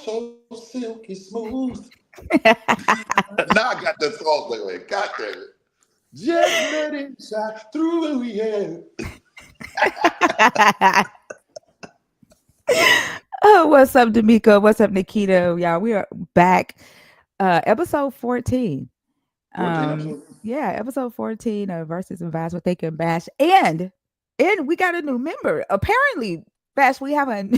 so silky smooth. Now I got that song like, God damn it. Just let it shine through, yeah. Oh, what's up, D'Amico? What's up, Nikita? Y'all, we are back. Episode 14. 14 episodes. Yeah, episode 14 of Versus and Bash with Think and Bash. And we got a new member. Apparently, Bash, we have a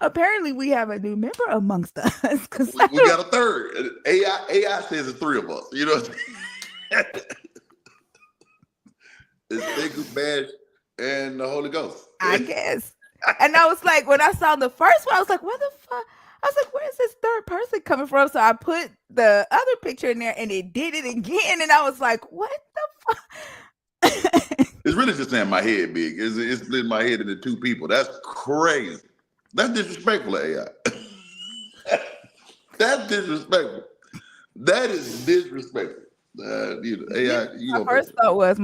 apparently we have a new member amongst us. Because We got a third. AI says it's three of us. You know what I'm saying? It's Think Bash and the Holy Ghost. I guess. And I was like, when I saw the first one, I was like, what the fuck? I was like, where's this third person coming from? So I put the other picture in there and it did it again. And I was like, what the fuck? It's really just in my head, big. It's split my head into two people. That's crazy. That's disrespectful to AI. That's disrespectful. That is disrespectful. AI. My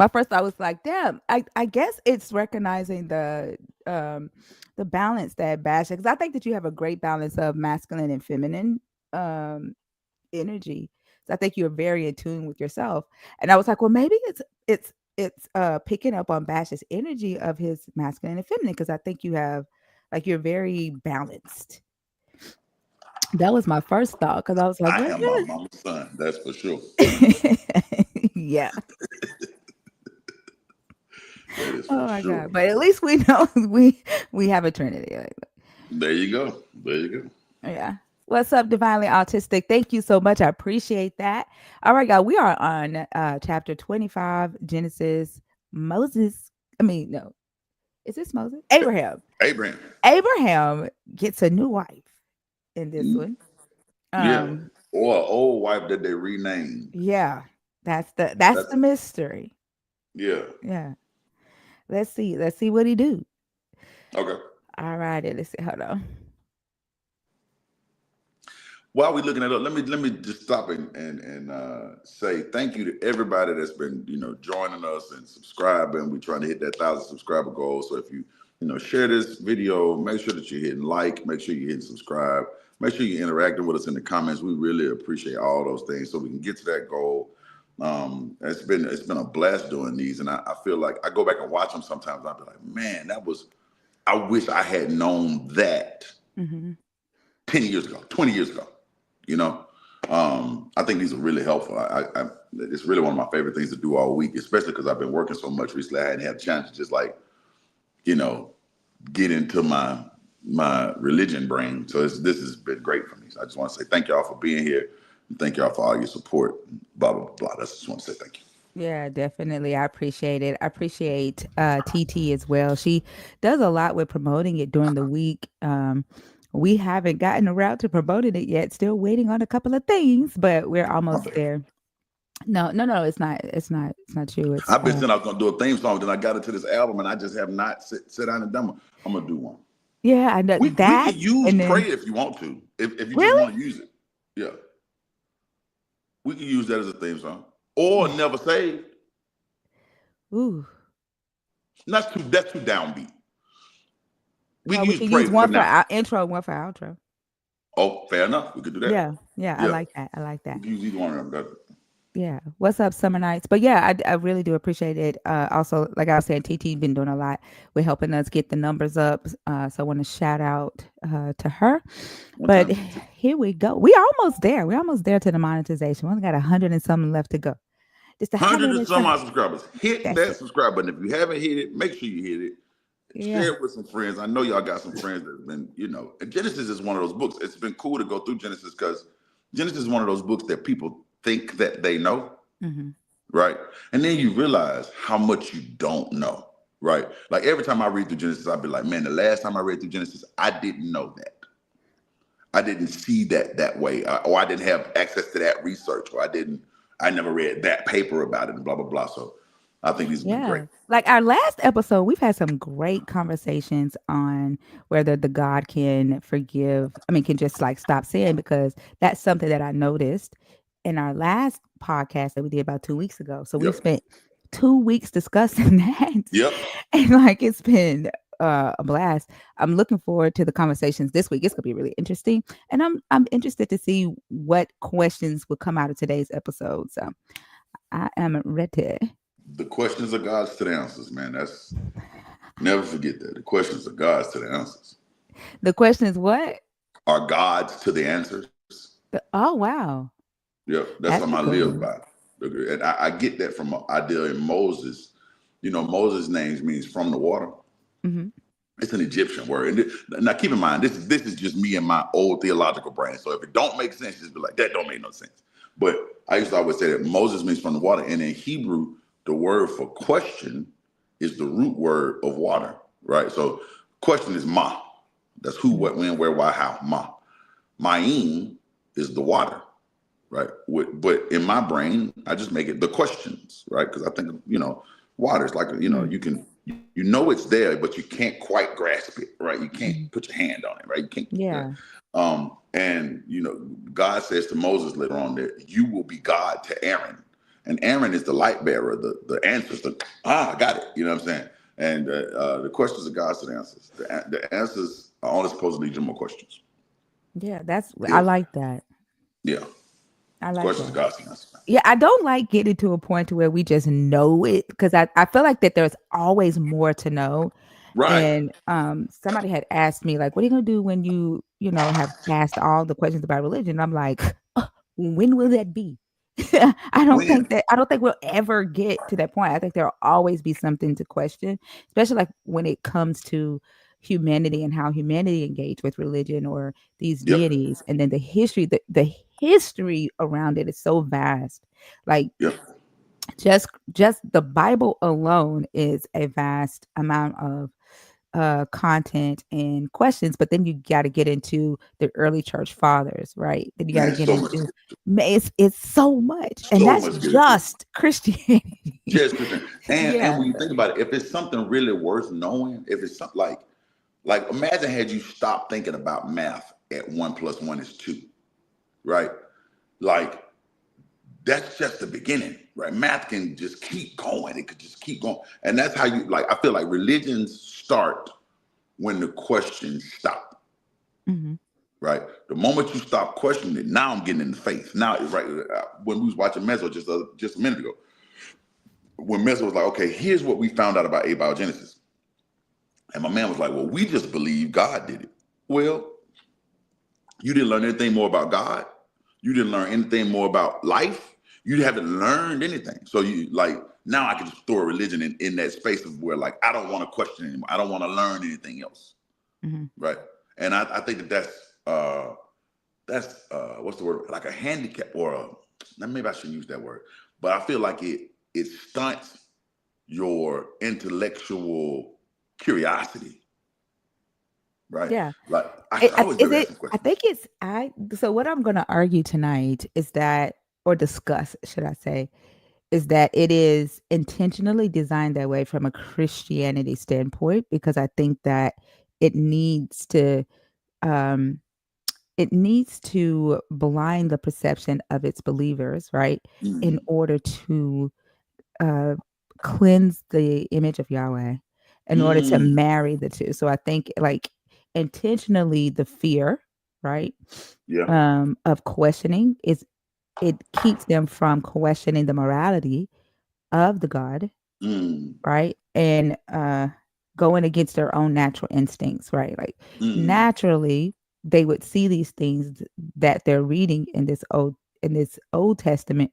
first thought was like, damn. I guess it's recognizing the balance that Bash, because I think that you have a great balance of masculine and feminine energy. So I think you're very in tune with yourself. And I was like, well, maybe it's picking up on Bash's energy of his masculine and feminine, because I think you have you're very balanced. That was my first thought, because I was like, I what am my mama's son. That's for sure. yeah. That is Oh for my sure. god! But at least we know we have a trinity. There you go. There you go. Yeah. What's up, Divinely Autistic? Thank you so much. I appreciate that. All right, y'all. We are on chapter 25, Genesis. Moses. I mean, no. Is this Moses? Abraham. Abraham. Abraham gets a new wife in this one. Yeah. Or an old wife that they renamed. Yeah. That's the mystery. Yeah. Yeah. Let's see what he do. Okay. All righty. Let's see. Hold on. While we're looking at it, let me just stop and say thank you to everybody that's been joining us and subscribing. We're trying to hit that 1,000 subscriber goal. So if you share this video, make sure that you're hitting like, make sure you're hitting subscribe, make sure you're interacting with us in the comments. We really appreciate all those things so we can get to that goal. It's been a blast doing these, and I feel like I go back and watch them sometimes. I'll be like, man, I wish I had known that 10 years ago, 20 years ago. I think these are really helpful. It's really one of my favorite things to do all week, especially because I've been working so much recently. I hadn't had a chance to just get into my religion brain. So this has been great for me. So I just want to say thank y'all for being here. And thank y'all for all your support. Blah, blah, blah. I just want to say thank you. Yeah, definitely. I appreciate it. I appreciate TT as well. She does a lot with promoting it during the week. We haven't gotten around to promoting it yet. Still waiting on a couple of things, but we're almost there. No, it's not. It's not you. I've been saying I was gonna do a theme song, then I got into this album, and I just have not sit down and done one. I'm gonna do one. Yeah, I know We that. can use Pray if you want to. If you just want to use it, yeah, we can use that as a theme song or Never Saved. Ooh, That's too downbeat. We no, can we can Pray use one for now. our intro, one for outro. Oh, fair enough. We could do that. Yeah. I like that. We can use either one of them. Yeah. What's up, Summer Nights? But yeah, I really do appreciate it. Also, like I was saying, TT been doing a lot with helping us get the numbers up. So I want to shout out to her. But here we go. We almost there. We're almost there to the monetization. We only got 100 and something left to go. Just 100 and some odd subscribers. Hit that subscribe button. If you haven't hit it, make sure you hit it. Yeah. Share it with some friends. I know y'all got some friends that have been, and Genesis is one of those books. It's been cool to go through Genesis because Genesis is one of those books that people think that they know, right? And then you realize how much you don't know, right? Like every time I read through Genesis, I'll be like, man, the last time I read through Genesis, I didn't know that. I didn't see that way, or I didn't have access to that research, or I never read that paper about it, and blah, blah, blah. So I think these have been great. Like our last episode, we've had some great conversations on whether the God can can just stop sin, because that's something that I noticed in our last podcast that we did about 2 weeks ago. So we spent 2 weeks discussing that. Yep. And it's been a blast. I'm looking forward to the conversations this week. It's gonna be really interesting, and I'm interested to see what questions will come out of today's episode. So I am ready. The questions are God's to the answers, man. That's never forget that. The questions are God's to the answers. The question is what? Are God's to the answers? Oh wow, Yep, that's that's something a I good live one. by. And I get that from an idea in Moses. You know, Moses' name means from the water. Hmm. It's an Egyptian word. And now keep in mind, this is just me and my old theological brain. So if it don't make sense, just be like, that don't make no sense. But I used to always say that Moses means from the water. And in Hebrew, the word for question is the root word of water, right? So question is ma. That's who, what, when, where, why, how, ma. Ma'im is the water, right? But in my brain, I just make it the questions, right? Because I think, water is like, you know it's there, but you can't quite grasp it, right? You can't put your hand on it, right? You can't. Yeah. And God says to Moses later on that you will be God to Aaron, and Aaron is the light bearer, the answers. I got it. You know what I'm saying? And the questions are God's to the answers. The answers are only supposed to lead you more questions. Yeah, I Yeah, like that. yeah. I like Questions are that. God's to the answers. Yeah, I don't like getting to a point to where we just know it because I feel like that there's always more to know. Right. And somebody had asked me, like, what are you gonna do when have asked all the questions about religion? I'm like, when will that be? When? I don't think we'll ever get to that point. I think there'll always be something to question, especially like when it comes to humanity and how humanity engage with religion or these Yep. deities, and then the history around it is so vast. Like Yep. just the Bible alone is a vast amount of content and questions, but then you got to get into the early church fathers, right? Then you got to Man, get so much to into get to. it's so much, and So that's much to get into. just Christianity. Just Christian. And Yeah. when you think about it, if it's something really worth knowing, if it's something like imagine had you stopped thinking about math at 1+1 is 2, right? Like that's just the beginning, right? Math can just keep going. It could just keep going. And that's how I feel like religions start when the questions stop, Hmm. right? The moment you stop questioning it, now I'm getting into faith. Now, right, when we was watching Mezzo just a minute ago, when Mezzo was like, okay, here's what we found out about abiogenesis. And my man was like, well, we just believe God did it. Well, you didn't learn anything more about God. You didn't learn anything more about life. You haven't learned anything. So now I can just throw a religion in that space of where I don't want to question anymore. I don't want to learn anything else. Hmm. Right. And I think that's what's the word? Like a handicap maybe I shouldn't use that word, but I feel like it stunts your intellectual curiosity, right? Yeah. Like I always Is never it? ask some I questions. think it's I. So what I'm going to argue tonight is that, or discuss, should I say, is that it is intentionally designed that way from a Christianity standpoint because I think that it needs to um it needs to blind the perception of its believers, right? In Mm, order to uh cleanse the image of Yahweh, in order to mm, marry the two. So I think like intentionally the fear, right? yeah. Of questioning is it keeps them from questioning the morality of the God, Mm, right? And going against their own natural instincts, right? Like mm, naturally they would see these things that they're reading in this Old Testament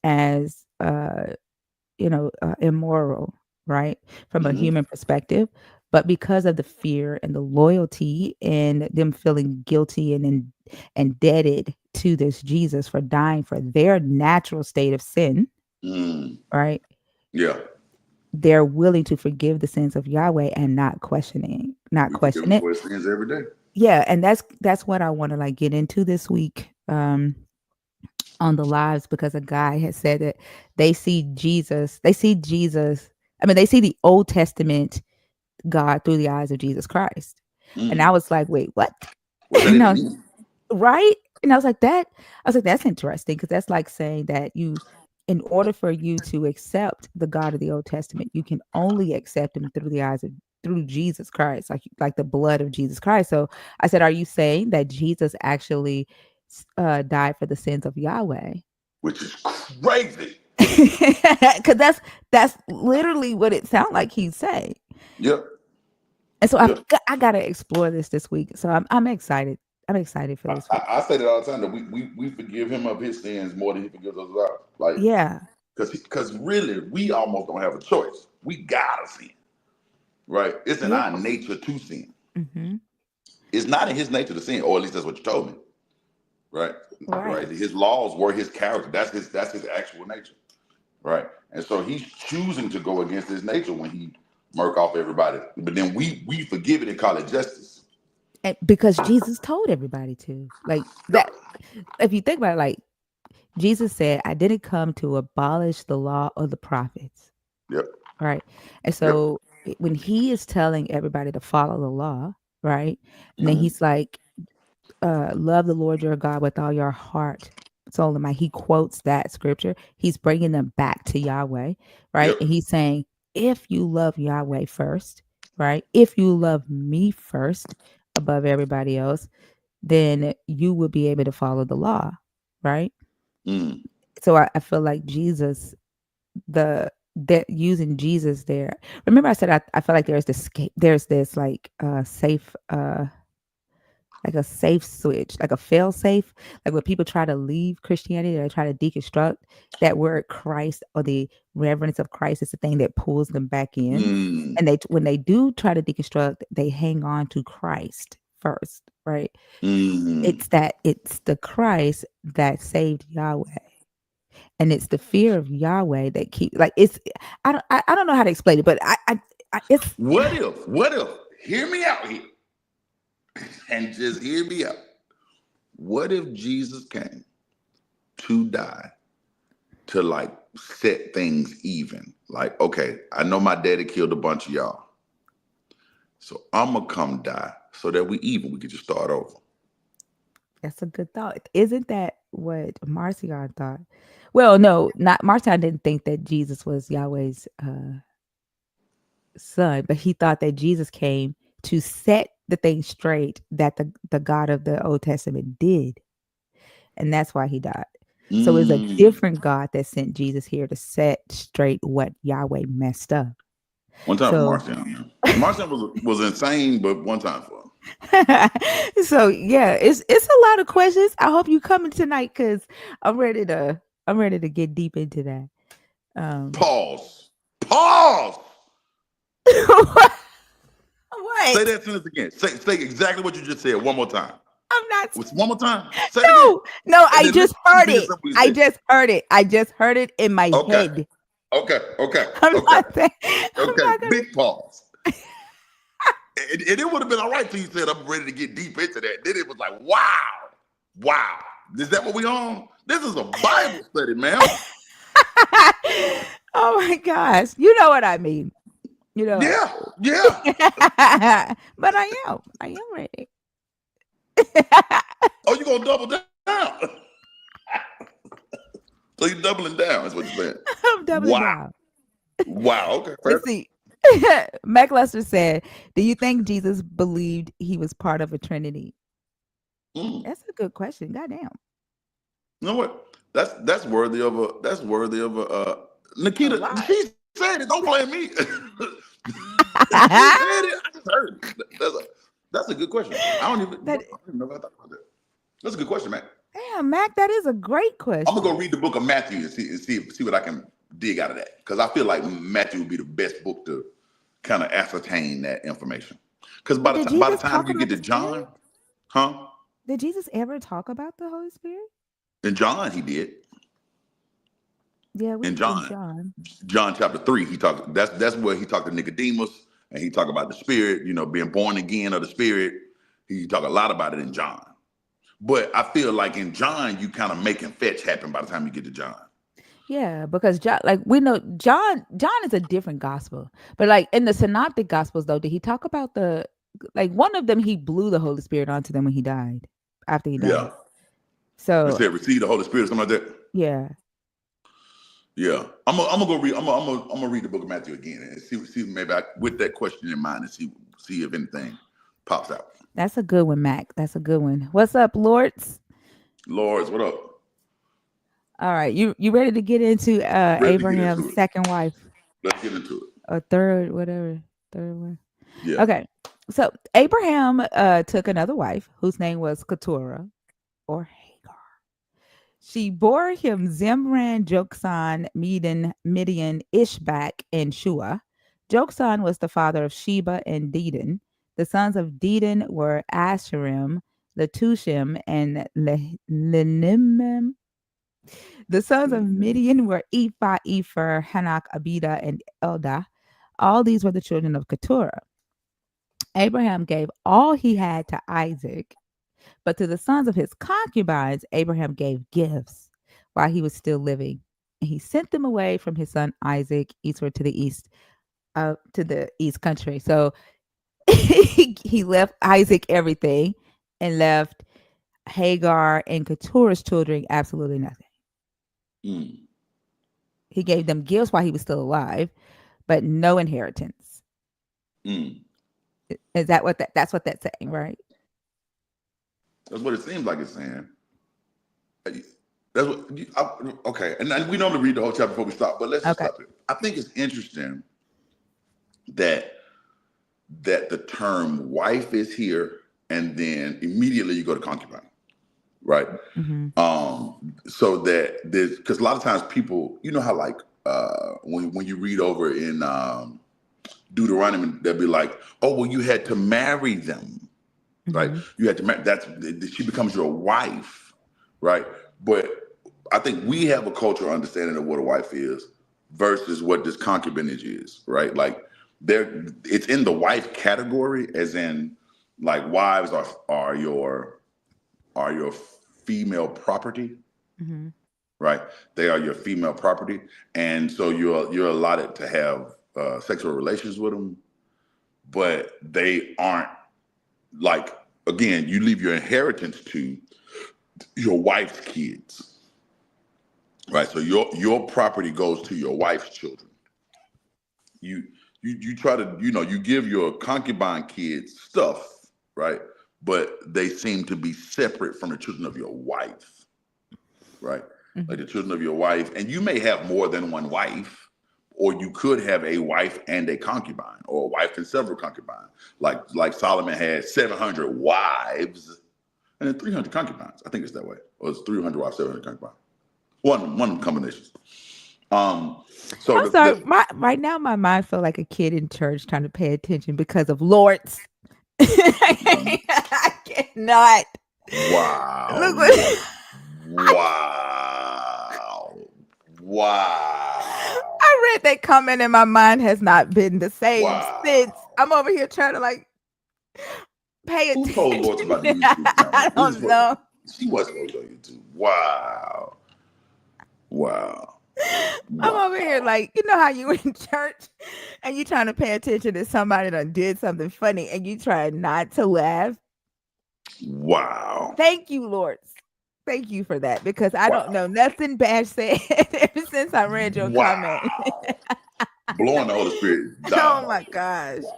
as immoral, right? From a mm-hmm, human perspective. But because of the fear and the loyalty and them feeling guilty and indebted to this Jesus for dying for their natural state of sin, mm, right? yeah. They're willing to forgive the sins of Yahweh and not We forgive question them it. for his sins every day. Yeah, and that's what I want to like get into this week on the lives because a guy has said that they see Jesus, I mean they see the Old Testament God through the eyes of Jesus Christ. And I Mm. was like, "Wait, what?" What does that And I even was mean? right? And I was like, "That's interesting," because that's like saying that in order for you to accept the God of the Old Testament, you can only accept him through the eyes of through Jesus Christ, like the blood of Jesus Christ. So I said, are you saying that Jesus actually died for the sins of Yahweh? which is crazy. Because that's literally what it sounds like he's saying. Yep. And so Yep. I gotta explore this week. So I'm excited. I'm excited for this week. I say that all the time that we forgive him of his sins more than he forgives us of ours. Like, Yeah. because really we almost don't have a choice. We gotta sin, right? It's in Yeah. our nature to sin. Mm-hmm. It's not in his nature to sin, or at least that's what you told me, right? Right. Right. His laws were his character. That's his actual nature, right? And so he's choosing to go against his nature when he murk off everybody. But then we forgive it and call it justice. And because Jesus told everybody to like that. Yep. If you think about it, like Jesus said, I didn't come to abolish the law or the prophets. Yep. Right. And Yep. so when he is telling everybody to follow the law, right? And then Mm-hmm. he's like, love the Lord your God with all your heart, soul, and mind. He quotes that scripture. He's bringing them back to Yahweh, right? Yep. And he's saying, if you love Yahweh first, right? If you love me first above everybody else, then you will be able to follow the law, right? Mm. So I feel like Jesus, that using Jesus there. Remember, I said I feel like there's this like safe like a safe switch, like a fail safe. Like when people try to leave Christianity or try to deconstruct, that word Christ or the reverence of Christ is the thing that pulls them back in. Mm. And when they do try to deconstruct, they hang on to Christ first, right? Mm. It's the Christ that saved Yahweh. And it's the fear of Yahweh that keep like it's I don't know how to explain it, but I it's What if, hear me out here and just hear me out. What if Jesus came to die to like set things even? Like, okay, I know my daddy killed a bunch of y'all. So I'm gonna come die so that we even. We could just start over. That's a good thought. Isn't that what Marcion thought? Well, no, not Marcion didn't think that Jesus was Yahweh's son, but he thought that Jesus came to set the thing straight that the God of the Old Testament did. And that's why he died. So it's a Mm. different God that sent Jesus here to set straight what Yahweh messed up. One time for So Marcion. Marcion was insane, but one time for him. so yeah, it's a lot of questions. I hope you coming tonight because I'm ready to get deep into that. Um Pause. Pause. what? Say that sentence again. Say exactly what you just said one more time. I'm not. One more time. Say it again. No, And I then just listen to heard me it. simply I say. just heard it. I just heard it in my Okay. head. Okay. Okay. I'm Okay. not saying. I'm Okay. not gonna. Big pause. And it would have been all right till you said I'm ready to get deep into that. Then it was like, wow. Wow. Is that what we on? This is a Bible study, man. Oh my gosh, you know what I mean. You know what Yeah. Yeah. I mean. But I am ready. Oh, you gonna double down. So you're doubling down, is what you're saying. I'm doubling Wow. down. Wow. Okay, fair. Let's see. Mac Lester said, "Do you think Jesus believed he was part of a Trinity?" Mm. That's a good question. Goddamn. You know what? That's worthy of a A Nikita, lot. she said it. Don't blame me. She said it. I just heard it. That's a good question. I don't That even know if I thought about that. That's a good question, man. damn, Mac, that is a great I'm gonna question. go read the book of Matthew and see what I can dig out of that. Because I feel like Matthew would be the best book to kind of ascertain that information. Because But did by the Jesus time talk you get about to the Spirit? John, huh? Did Jesus ever talk about the Holy Spirit? In John, he did. Yeah, In in John, John. John chapter 3, he talked. That's where he talked to Nicodemus, and he talked about the Spirit. You know, being born again of the Spirit. He talked a lot about it in John. But I feel like in John, you kind of making fetch happen by the time you get to John. Yeah, because John, like we know, John is a different gospel. But like in the Synoptic Gospels, though, did he talk about like one of them? He blew the Holy Spirit onto them when he died. After he died, Yeah, it so said receive the Holy Spirit, something like that. yeah, Yeah, I'm gonna go read. I'm gonna read the book of Matthew again and see maybe with that question in mind and see if anything pops out. That's a good one, Mac. That's a good one. What's up, Lords? Lords, what up? All right, you ready to get into Ready to get Abraham's into it. second wife Let's get into it. or third, whatever, third one? Yeah. Okay, so Abraham took another wife whose name was Keturah or Hagar. She bore him Zimran, Joksan, Midian, Ishbak, and Shua. Joksan was the father of Sheba and Dedan. The sons of Dedan were Asherim, Letushim, and Lenimim. The sons of Midian were Ephah, Epher, Hanak, Abida, and Eldah. All these were the children of Keturah. Abraham gave all he had to Isaac, but to the sons of his concubines, Abraham gave gifts while he was still living. And he sent them away from his son Isaac eastward to the east country. So he left Isaac everything and left Hagar and Keturah's children absolutely nothing. Mm. He gave them gifts while he was still alive, but no inheritance. Mm. Is that what that's what that's saying, right? That's what it seems like it's saying. That's what. Okay, and we normally read the whole chapter before we stop, but let's just Okay. stop it. I think it's interesting that the term wife is here, and then immediately you go to concubine, right? Mm-hmm. So that there's because a lot of times people, you know how like when you read over in Deuteronomy, they'll be like, oh well, you had to marry them, right? Mm-hmm. You had to marry. She becomes your wife, right? But I think we have a cultural understanding of what a wife is versus what this concubinage is, right? Like it's in the wife category, as in like wives are your female property, Mm-hmm. right? They are your female property, and so you're allotted to have sexual relations with them, but they aren't like again. You leave your inheritance to your wife's kids, right? So your property goes to your wife's children. You you try to you give your concubine kids stuff, right? But they seem to be separate from the children of your wife, right? Mm-hmm. Like the children of your wife, and you may have more than one wife, or you could have a wife and a concubine, or a wife and several concubines. Like Solomon had 700 wives and then 300 concubines. I think it's that way, or it's 300 wives, 700 concubines. One combinations. So I'm sorry. Right now, my mind feel like a kid in church trying to pay attention because of Lord's. I cannot. wow, Look what wow, wow, I read that comment and my mind has not been the same since. wow. I'm over here trying to like pay Who told Lords attention. about the YouTube channel? I don't know. She wasn't supposed to go YouTube. Wow, wow, I'm wow, over here like, you know how you in church and you trying to pay attention to somebody that did something funny and you try not to laugh. wow, Thank you, Lord. Thank you for that because I don't wow, know nothing bad said ever since I read your comment. wow. Blowing the Holy Spirit Oh my diabolical. gosh. Wow.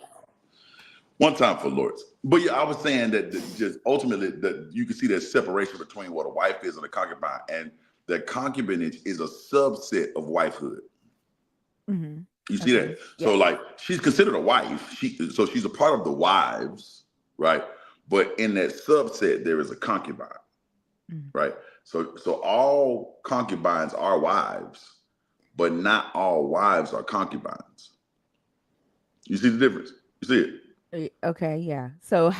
One time for Lords. But yeah, I was saying that just ultimately that you can see that separation between what a wife is and a concubine, and that concubinage is a subset of wifehood. Mm-hmm. You see that? So Yes. like she's considered a wife. So she's a part of the wives, right? But in that subset, there is a concubine, right? So all concubines are wives, but not all wives are concubines. You see the difference? You see it? Okay, yeah. So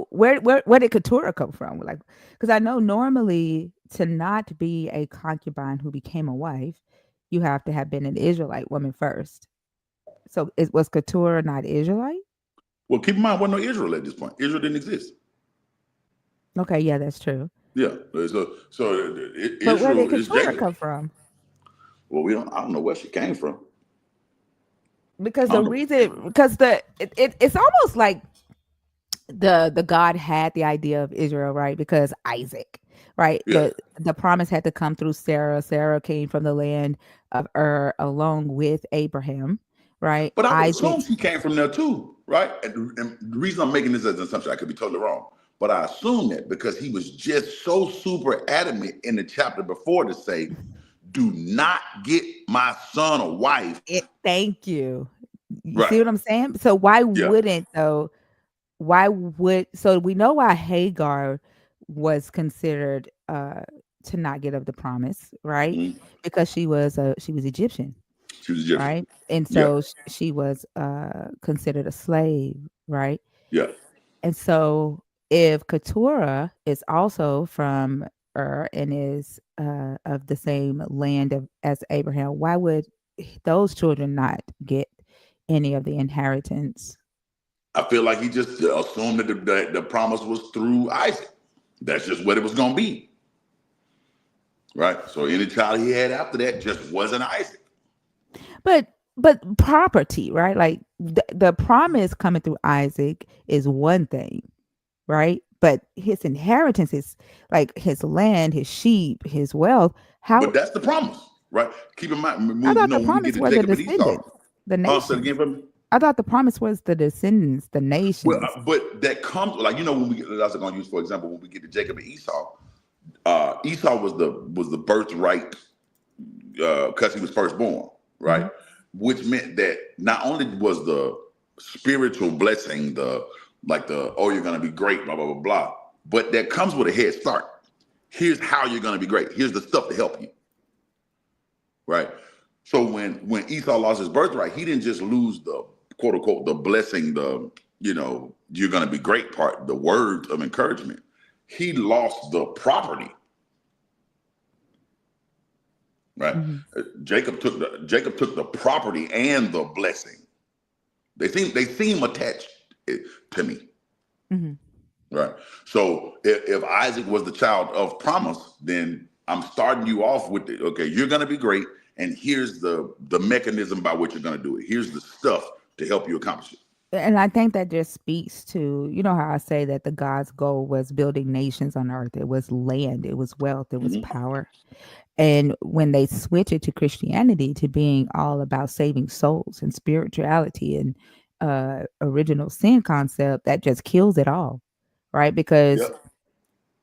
where did Keturah come from? Like, because I know normally to not be a concubine who became a wife, you have to have been an Israelite woman first. So was Keturah not Israelite? Well, keep in mind, wasn't no Israel at this point. Israel didn't exist. Okay, yeah, that's true. Yeah. So But where did Israel is Keturah Jacob. come from? Well, I don't know where she came from. Because I the don't know. reason, because it's almost like the God had the idea of Israel, right? Because Isaac, right? Yeah. The promise had to come through Sarah. Sarah came from the land of Ur along with Abraham, right? But I would assume Isaac's she came from there too, right? And the reason I'm making this as an assumption, I could be totally wrong, but I assume that because he was just so super adamant in the chapter before to say, "Do not get my son a wife." thank you. You Right. see what I'm saying? So why Yeah. wouldn't though? Why would so we know why Hagar was considered to not get of the promise, right? Mhm. Because she was Egyptian, She was Egyptian. right? And Yeah. so she was considered a slave, right? Yeah. And so if Keturah is also from Ur and is of the same land as Abraham, why would those children not get any of the inheritance? I feel like he just assumed that the promise was through Isaac. That's just what it was going to be. Right. So any child he had after that just wasn't Isaac. But property, right? Like the promise coming through Isaac is one thing, right? But his inheritance is like his land, his sheep, his wealth. But How that's the promise, right? Keep in mind, I thought the when we get promise to were the Jacob and Esau, descendants, the say it nations. again for me. I thought the promise was the descendants, the Well, nations. but that comes like when we get, that's going to use for example when we get to Jacob and Esau. Esau was the birthright because he was firstborn, right? Hmm. Which meant that not only was the spiritual blessing oh you're gonna be great blah blah blah blah, but that comes with a head start. Here's how you're gonna be great. Here's the stuff to help you, right? So when Esau lost his birthright, he didn't just lose the quote unquote the blessing, the you're gonna be great part, the words of encouragement. He lost the property, right? Hmm. Jacob took the property and the blessing. They seem attached to me, Hmm. right? So if Isaac was the child of promise, then I'm starting you off with okay, you're gonna be great, and here's the mechanism by which you're gonna do it. Here's the stuff to help you accomplish it. And I think that just speaks to, you know, how I say that the God's goal was building nations on earth. It was land, it was wealth, it was Mm-hmm. power. And when they switch it to Christianity, to being all about saving souls and spirituality and original sin concept, that just kills it all, right? Because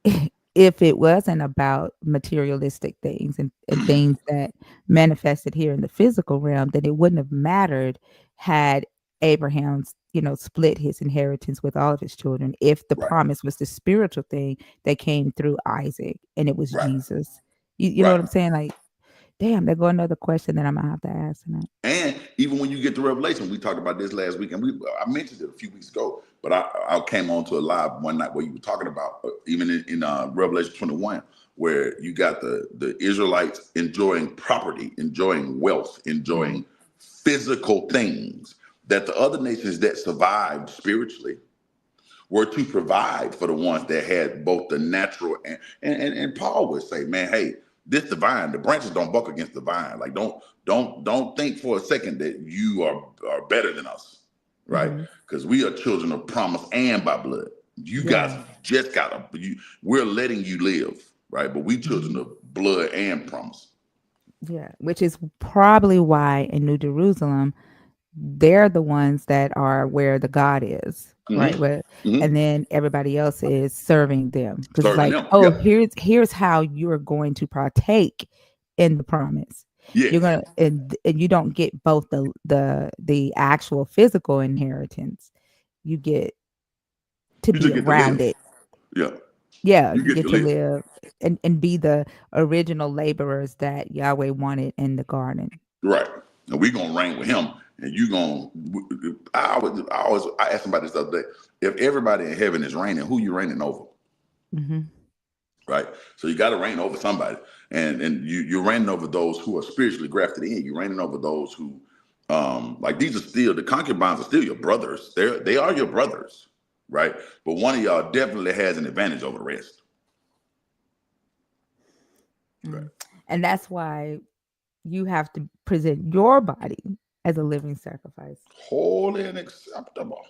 Yep. if it wasn't about materialistic things and things that manifested here in the physical realm, then it wouldn't have mattered had Abraham's, split his inheritance with all of his children if the Right. promise was the spiritual thing that came through Isaac and it was Right. Jesus. You know Right. what I'm saying? Like, damn, there go another question that I'm gonna have to ask tonight. And even when you get to Revelation, we talked about this last week, and I mentioned it a few weeks ago, but I came on to a live one night where you were talking about even in Revelation 21, where you got the Israelites enjoying property, enjoying wealth, Mhm. enjoying physical things that the other nations that survived spiritually were to provide for the ones that had both the natural and Paul would say, man, hey, the vine, the branches don't buck against the vine. Like don't think for a second that you are better than us, right? Mhm. Because we are children of promise and by blood. You guys Yeah. just we're letting you live, right? But we children Mhm. of blood and promise. Yeah. Which is probably why in New Jerusalem they're the ones that are where the God is, right? Mm-hmm. Where Mm-hmm. and then everybody else is serving them because it's Serving like, them. oh, Yep. here's how you're going to partake in the promise. You're Yes. gonna and you don't get both the actual physical inheritance. You get to You be just get to around live. it. Yeah. Yeah, You you get to get to live. live and be the original laborers that Yahweh wanted in the garden. Right. And we gonna reign with him. And you gonna I asked somebody this other day, if everybody in heaven is reigning, who you reigning over? Hmm. Right? So you gotta reign over somebody. And you're reigning over those who are spiritually grafted in. You're reigning over those who like these are still the concubines are still your brothers. They are your brothers, right? But one of y'all definitely has an advantage over the rest. Right. Mm. And that's why you have to present your body as a living sacrifice. Holy and acceptable.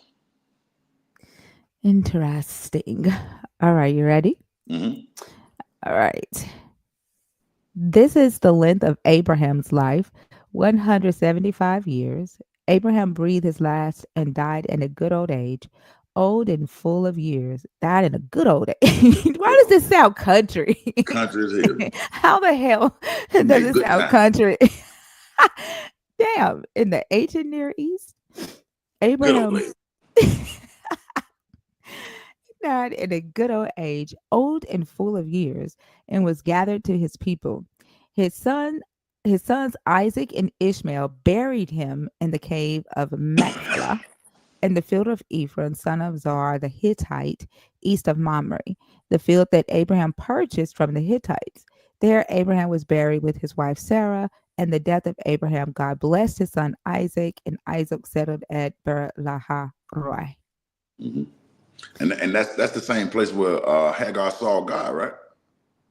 Interesting. All right, you ready? Hmm. All right. This is the length of Abraham's life 175 years. Abraham breathed his last and died in a good old age, old and full of years. Died in a good old age. Why does this sound country? Country as hell. How the hell Give me does a it good sound time. country? Damn, in the ancient Near East, Good old Abraham lady. died in a good old age, old and full of years, and was gathered to his people. His son, his sons Isaac and Ishmael buried him in the cave of Machpelah in the field of Ephron, son of Zohar the Hittite, east of Mamre, the field that Abraham purchased from the Hittites. There Abraham was buried with his wife Sarah. And the death of Abraham, God blessed his son Isaac, and Isaac settled at Ber-lahai-roi. Hmm. And that's the same place where Hagar saw God, right?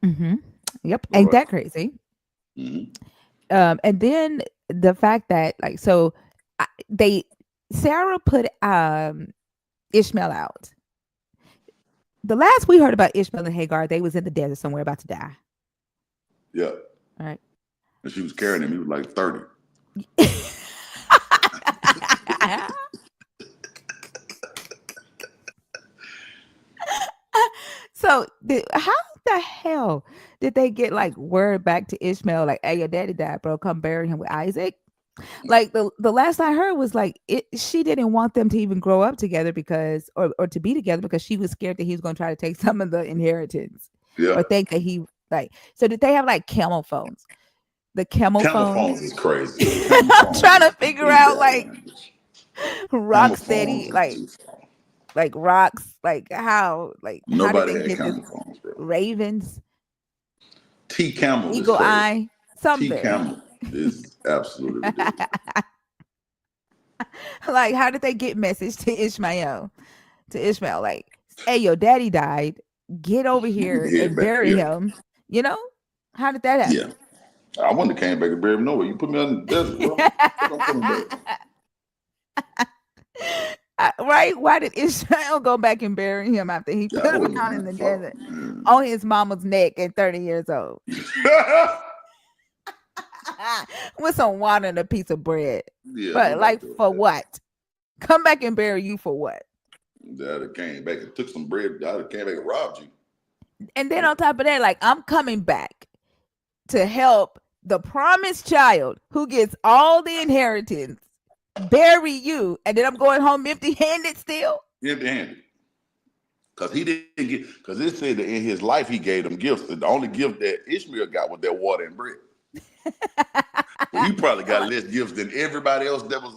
Mm-hmm. Yep. Ain't Right. that crazy? Hmm. And then the fact that like so they Sarah put Ishmael out. The last we heard about Ishmael and Hagar, they was in the desert somewhere about to die. Yeah. All right. And she was carrying him. He was like 30. So how the hell did they get like word back to Ishmael like, "Hey, your daddy died, bro. Come bury him with Isaac." Like the last I heard was like she didn't want them to even grow up together because or to be together because she was scared that he was going to try to take some of the inheritance Yeah. or think that he like. So did they have like camel phones? The camel Camel phone. phones is crazy. Camel I'm phones trying is to figure complete out bad like language. rock Camel phones steady, is too far. like rocks, like how did Nobody they had get this? camel phones, bro. Ravens, T Camel is eagle crazy. eye, T something. Camel is absolutely ridiculous. Like how did they get message to Ishmael? To Ishmael, like, hey, your daddy died. Get over here Head and back. bury Yeah. him. You know? How did that Yeah. happen? I wouldn't have came back and buried him nowhere. You put me on the desert, bro. Fuck, I'm coming back. Right? Why did Ishmael go back and bury him after he Yeah, I put him wouldn't have, out in man. the Fuck, desert man. on his mama's neck at 30 years old with some water and a piece of bread? Yeah, But nobody like doing for that. what? Come back and bury you for what? I'd have came back and took some bread. I'd have came back and robbed you. And then on top of that, like I'm coming back to help the promised child who gets all the inheritance bury you, and then I'm going home empty handed still. Empty handed. Because he didn't get, because it said that in his life he gave them gifts. And the only gift that Ishmael got was that water and bread. So he probably got less gifts than everybody else that was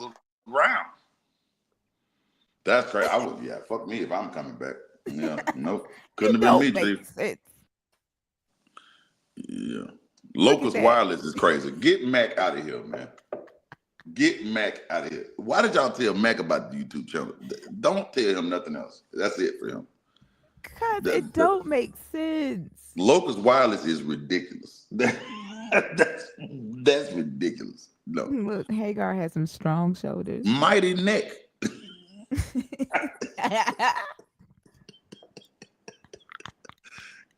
around. That's crazy. I would, yeah, fuck me if I'm coming back. Yeah, nope. Couldn't It have been me, don't make Chief. sense. Yeah. Look at Locust that. Wireless is crazy. Get Mac out of here, man. Get Mac out of here. Why did y'all tell Mac about the YouTube channel? Don't tell him nothing else. That's it for him. Cause it The don't make sense. Locust Wireless is ridiculous. That's ridiculous. No. Look, Hagar has some strong shoulders. Mighty Neck.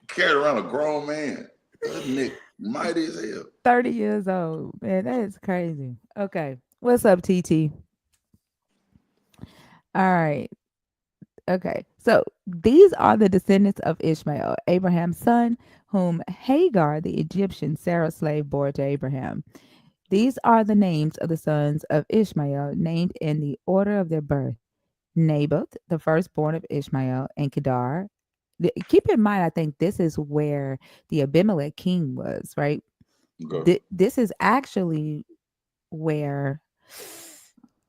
Carried around a grown man. That neck mighty as hell. 30 years old. Man, that is crazy. Okay. What's up, TT? All right. Okay. So these are the descendants of Ishmael, Abraham's son, whom Hagar, the Egyptian Sarah's slave, bore to Abraham. These are the names of the sons of Ishmael, named in the order of their birth. Naboth, the firstborn of Ishmael, and Kedar. Keep in mind, I think this is where the Abimelech king was, right? Okay. This is actually where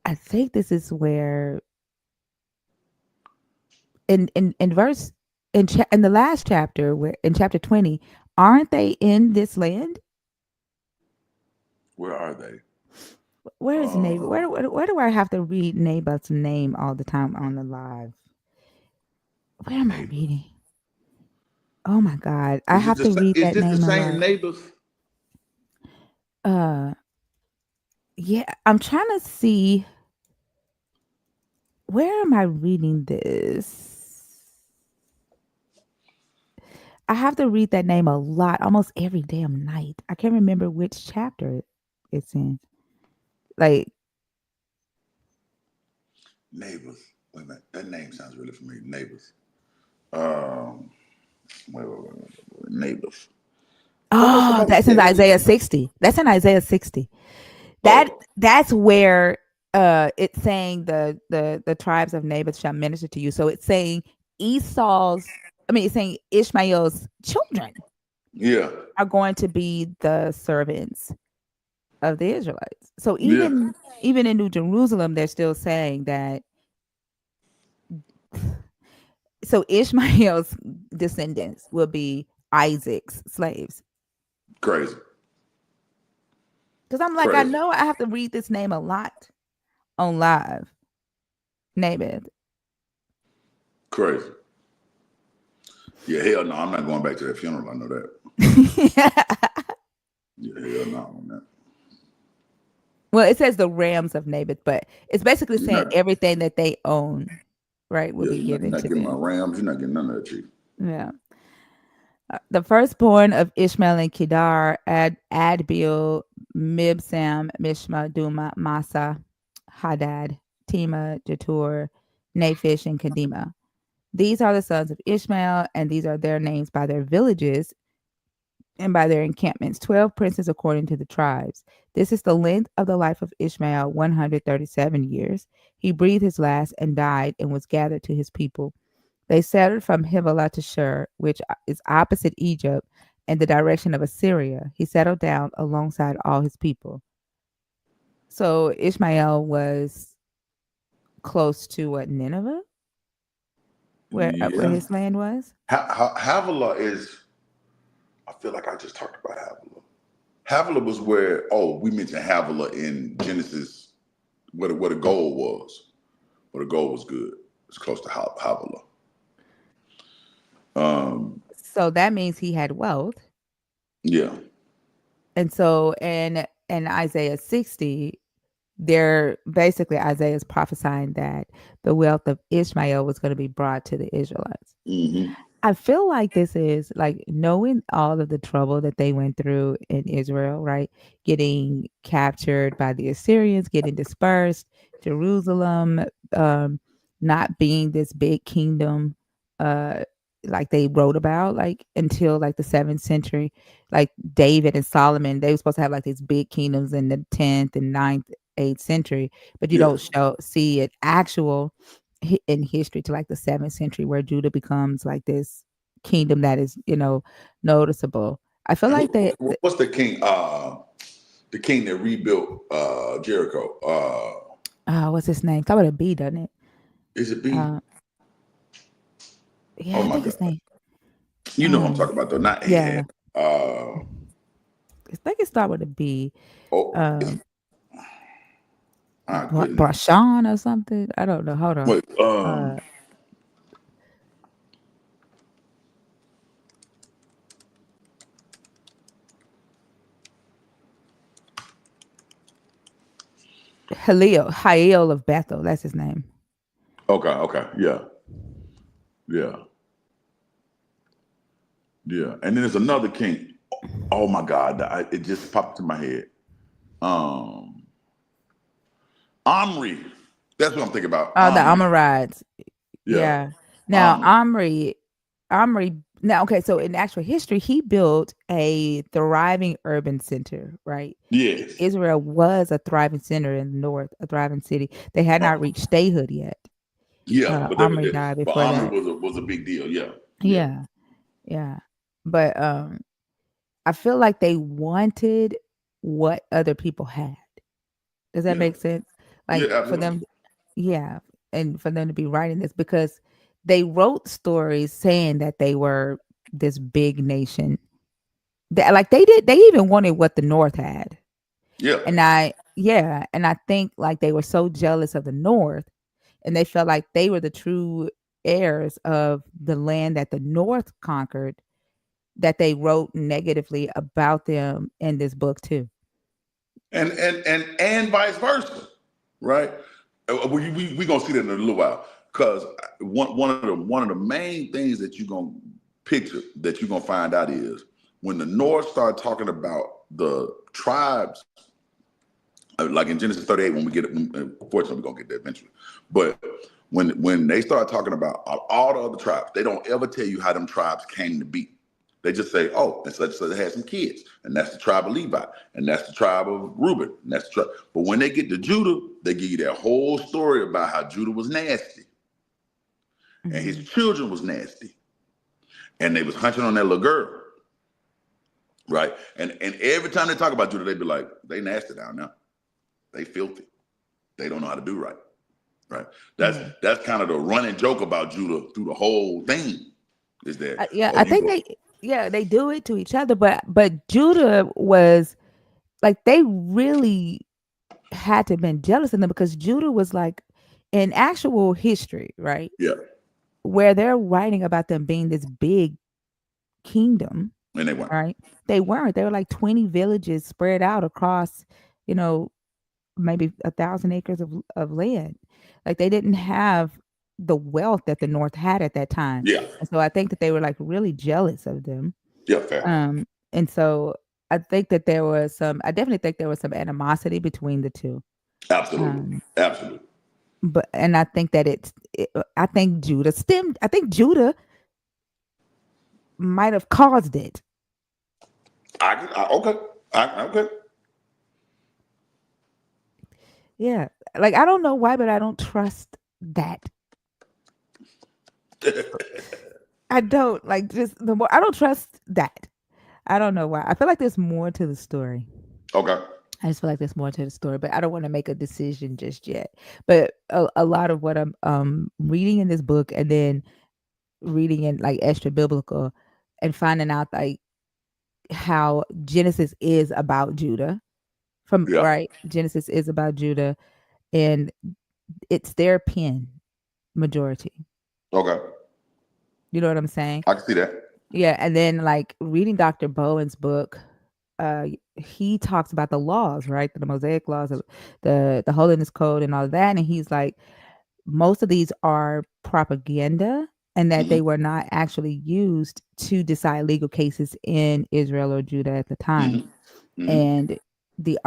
I think this is where in verse in the last chapter where in chapter 20 aren't they in this land? Where are they? Where is Naboth? Uh, Where do I have to read Naboth's name all the time on the live? Where am I neighbors. reading? Oh my God. I have to read Is that this the name a same lot. neighbors? Uh, yeah, I'm trying to see where am I reading this? I have to read that name a lot, almost every damn night. I can't remember which chapter it's in. Like, Neighbors. Wait a minute. That name sounds really familiar. Neighbors. Um, wait. Neighbors. Somebody, oh, somebody that's in said it. Isaiah 60. That's in Isaiah 60. That Oh, that's where it's saying the tribes of Naboth shall minister to you. So it's saying it's saying Ishmael's children yeah, are going to be the servants of the Israelites. So yeah. even in New Jerusalem, they're still saying that. So Ishmael's descendants will be Isaac's slaves. Crazy, Because I'm like, I crazy, know I have to read this name a lot on live. Naboth. crazy. Yeah, hell no. I'm not going back to that funeral. I know that. Yeah, hell no on that. Well, it says the rams of Naboth, but it's basically You're saying not. everything that they own, right, will Yeah, be you're given not to getting my them. Rams. You're not getting none of that, Chief. Yeah. The firstborn of Ishmael and Kedar, Adbil, Mibsam, Mishma, Duma, Masa, Hadad, Tema, Jetur, Naphish, and Kedema. These are the sons of Ishmael, and these are their names by their villages and by their encampments, 12 princes according to the tribes. This is the length of the life of Ishmael, 137 years. He breathed his last and died and was gathered to his people. They settled from Havilah to Shur, which is opposite Egypt in the direction of Assyria. He settled down alongside all his people. So Ishmael was close to what, Nineveh, where Yeah. his land was. Havilah is. I feel like I just talked about Havilah. Havilah was where. Oh, we mentioned Havilah in Genesis, where the gold was. Where the gold was good. It's close to Havilah. So that means he had wealth. Yeah. And so in Isaiah 60, they're basically Isaiah's prophesying that the wealth of Ishmael was going to be brought to the Israelites. Mm-hmm. I feel like this is like knowing all of the trouble that they went through in Israel, right? Getting captured by the Assyrians, getting dispersed, Jerusalem, um, not being this big kingdom, uh, like they wrote about, like until like the 7th century, like David and Solomon, they were supposed to have like these big kingdoms in the 10th and 9th, 8th century, but you Yeah. don't see it actual in history to like the 7th century where Judah becomes like this kingdom that is, noticeable. I feel like What's the king that rebuilt Jericho? what's his name? Start with a B, doesn't it? Is it B? Uh, yeah, Oh I my think God. his name. You know what I'm talking about though, not Ahab. Yeah, I think it start with a B. Oh, Um, I couldn't. Brashan or something. I don't know. Hold on. Wait, Uh, Halil of Bethel. That's his name. okay, yeah, yeah, yeah. And then there's another king. Oh my God, it just popped to my head. Um, Omri. That's what I'm thinking about. Oh, the Omri. Amorites. Yeah, Yeah. Now Omri. Omri. Now, okay. So in actual history, he built a thriving urban center. Right. Yes. Israel was a thriving center in the north, a thriving city. They had Uh, not reached statehood yet. yeah, Omri died but before Omri that. was a big deal. Yeah, yeah, Yeah. Yeah. But I feel like they wanted what other people had. Does that yeah, make sense? yeah. Like for Absolutely. them, yeah, and for them to be writing this because they wrote stories saying that they were this big nation. That like they even wanted what the North had. Yeah. And I think like they were so jealous of the North and they felt like they were the true heirs of the land that the North conquered that they wrote negatively about them in this book too. And vice versa, right? We gonna see that in a little while because one of the main things that you gonna picture that you're gonna find out is when the North start talking about the tribes, like in Genesis 38, when we get it, unfortunately we're gonna get there eventually. But when they start talking about all the other tribes, they don't ever tell you how them tribes came to be. They just say, oh, and such they had some kids, and that's the tribe of Levi, and that's the tribe of Reuben, and that's the tribe. But when they get to Judah, they give you that whole story about how Judah was nasty, and his children was nasty, and they was hunching on that little girl, right? And every time they talk about Judah, they be like, they nasty down now, they filthy, they don't know how to do right, right? That's kind of the running joke about Judah through the whole thing, is that I think they do it to each other, but Judah was like, they really had to have been jealous of them, because Judah was like, in actual history, right? Yeah. Where they're writing about them being this big kingdom, And they weren't. right? They weren't. They were like 20 villages spread out across, you know, maybe 1,000 acres of land. Like, they didn't have the wealth that the North had at that time. Yeah. And so I think that they were like really jealous of them. Yeah, fair. And so I think that I definitely think there was some animosity between the two. Absolutely. Absolutely. And I think that I think Judah might have caused it. Okay. Okay. Yeah. Like, I don't know why, but I don't trust that. I don't, like, just the more I don't trust that. I don't know why. I feel like there's more to the story. Okay. I just feel like there's more to the story, but I don't want to make a decision just yet. But a lot of what I'm reading in this book, and then reading in like extra biblical, and finding out like how Genesis is about Judah, Yeah. right? Genesis is about Judah, and it's their pen majority. Okay. You know what I'm saying? I can see that. Yeah, and then like reading Dr. Bowen's book, he talks about the laws, right? The Mosaic laws, of the holiness code, and all of that. And he's like, most of these are propaganda, and that they Mm-hmm. were not actually used to decide legal cases in Israel or Judah at the time. Mm-hmm. Mm-hmm. And the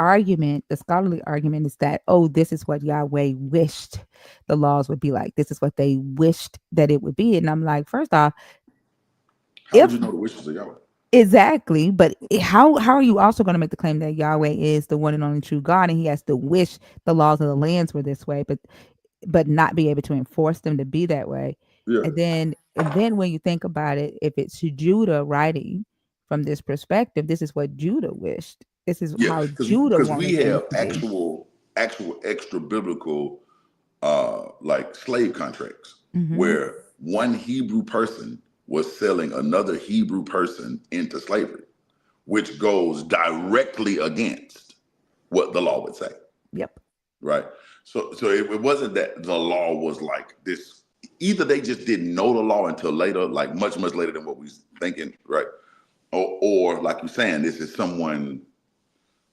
scholarly argument is that, oh, this is what Yahweh wished the laws would be like. This is what they wished that it would be. And I'm like, first off, How would if you know the wishes of Yahweh? exactly, but how are you also going to make the claim that Yahweh is the one and only true God, and he has to wish the laws of the lands were this way, but not be able to enforce them to be that way? Yeah. And then when you think about it, if it's Judah writing from this perspective, this is what Judah wished. This is Yeah. how Judah Because we wanted things have to be. actual extra biblical like slave contracts Hmm. where one Hebrew person was selling another Hebrew person into slavery, which goes directly against what the law would say. Yep. Right. So it wasn't that the law was like this. Either they just didn't know the law until later, like much later than what we was thinking, right? Or like you're saying, this is someone,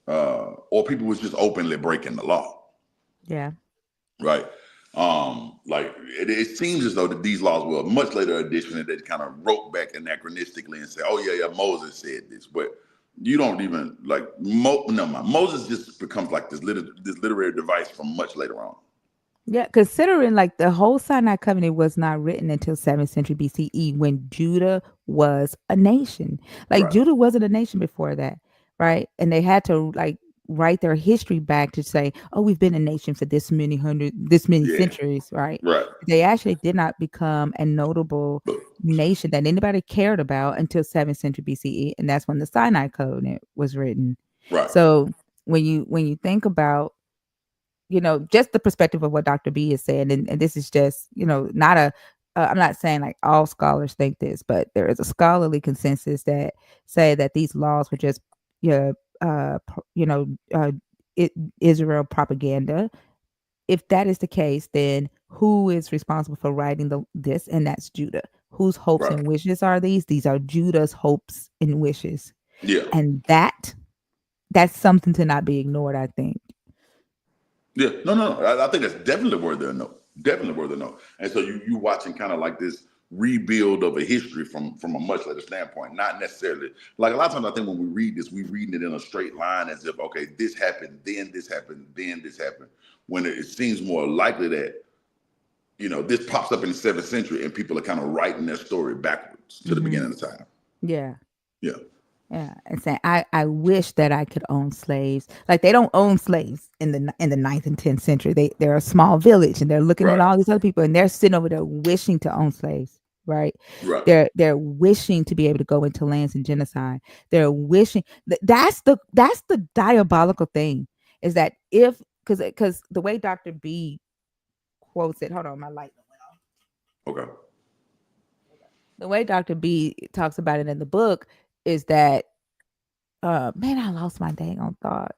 or people was just openly breaking the law, Yeah. right? Like it seems as though that these laws were a much later addition, and they kind of wrote back anachronistically and said, "Oh yeah, Moses said this," but you don't even like no, Moses just becomes like this literary device from much later on. Yeah, considering like the whole Sinai covenant was not written until 7th century BCE, when Judah was a nation. Like, Right. Judah wasn't a nation before that, right? And they had to like write their history back to say, oh, we've been a nation for this many Yeah. centuries, right? Right. They actually did not become a notable But, nation that anybody cared about until 7th century BCE, and that's when the Sinai covenant was written. right. So when you think about, just the perspective of what Dr. B is saying, and this is just, not I'm not saying like all scholars think this, but there is a scholarly consensus that say that these laws were just, yeah, you know, uh, Israel propaganda. If that is the case, then who is responsible for writing this? And that's Judah. Whose hopes Right. and wishes are these? These are Judah's hopes and wishes, Yeah. and that's something to not be ignored, I think. Yeah. No. I think that's definitely worth a note. Definitely worth a note. And so you watching kind of like this rebuild of a history from a much later standpoint. Not necessarily like a lot of times I think when we read this, we reading it in a straight line as if okay, this happened, then this happened, then this happened. When it seems more likely that this pops up in the 7th century and people are kind of writing their story backwards to the Hmm. beginning of time. Yeah. Yeah, Yeah, and saying I wish that I could own slaves. Like they don't own slaves in the ninth and 10th century. They're a small village, and they're looking at right, all these other people, and they're sitting over there wishing to own slaves. Right? right. They're wishing to be able to go into lands and genocide. They're wishing that's the diabolical thing is that if because the way Dr. B quotes it. Hold on, my light. Okay. The way Dr. B talks about it in the book is that man, I lost my dang on thought.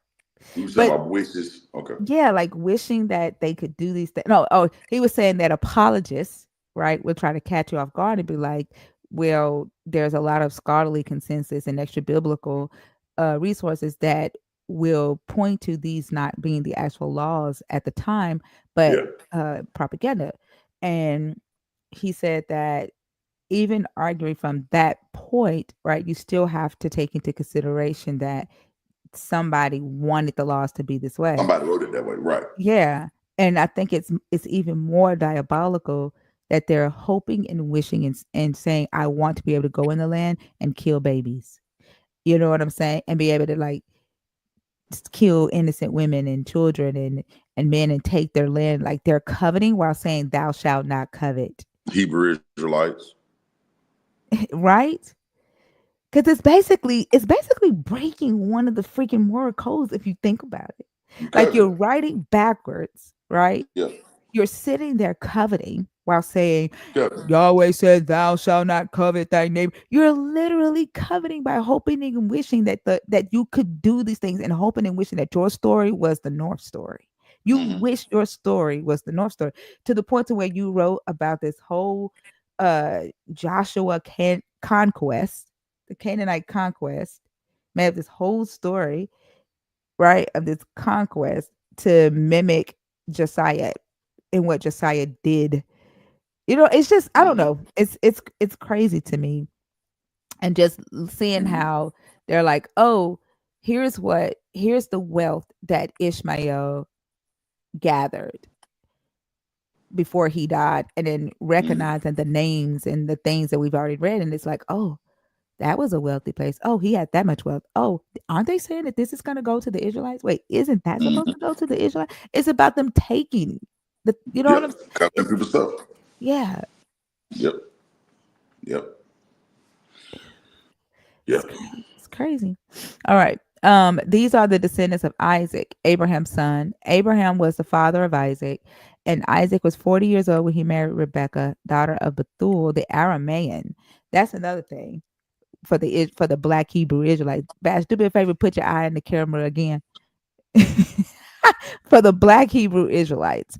You were saying But about wishes. Okay. yeah, like wishing that they could do these things. No, oh, he was saying that apologists, right, would try to catch you off guard and be like, well, there's a lot of scholarly consensus and extra biblical resources that will point to these not being the actual laws at the time, but Yeah. propaganda. And he said that even arguing from that point, right, you still have to take into consideration that somebody wanted the laws to be this way. Somebody wrote it that way. Right. Yeah, and I think it's even more diabolical that they're hoping and wishing and saying, "I want to be able to go in the land and kill babies." You know what I'm saying? And be able to like kill innocent women and children and men and take their land like they're coveting while saying, "Thou shalt not covet." Hebrew Israelites. Right? Because it's basically breaking one of the freaking moral codes if you think about it. Like you're Cousin. writing backwards, right? Yeah. You're sitting there coveting while saying, Cousin. Yahweh said, "Thou shalt not covet thy neighbor." You're literally coveting by hoping and wishing that you could do these things and hoping and wishing that your story was the North story. You Mm-hmm. wish your story was the North story to the point to where you wrote about this whole Joshua conquest, the Canaanite conquest, made up this whole story, right, of this conquest to mimic Josiah and what Josiah did. It's just I don't Mm-hmm. know. It's crazy to me. And just seeing Mm-hmm. how they're like, "Oh, here's the wealth that Ishmael gathered before he died," and then Mm-hmm. recognizing the names and the things that we've already read, and it's like, "Oh, that was a wealthy place. Oh, he had that much wealth. Oh, aren't they saying that this is going to go to the Israelites? Wait, isn't that supposed Mm-hmm. to go to the Israelites?" It's about them taking you know what I'm Yep. saying? Covering It's people stuff. yeah, Yep. Yep. it's Yep. crazy. It's crazy. All right. These are the descendants of Isaac, Abraham's son. Abraham was the father of Isaac, and Isaac was 40 years old when he married Rebekah, daughter of Bethuel the Aramean. That's another thing for the Black Hebrew Israelites. Bash, do me a favor, put your eye in the camera again. For the Black Hebrew Israelites.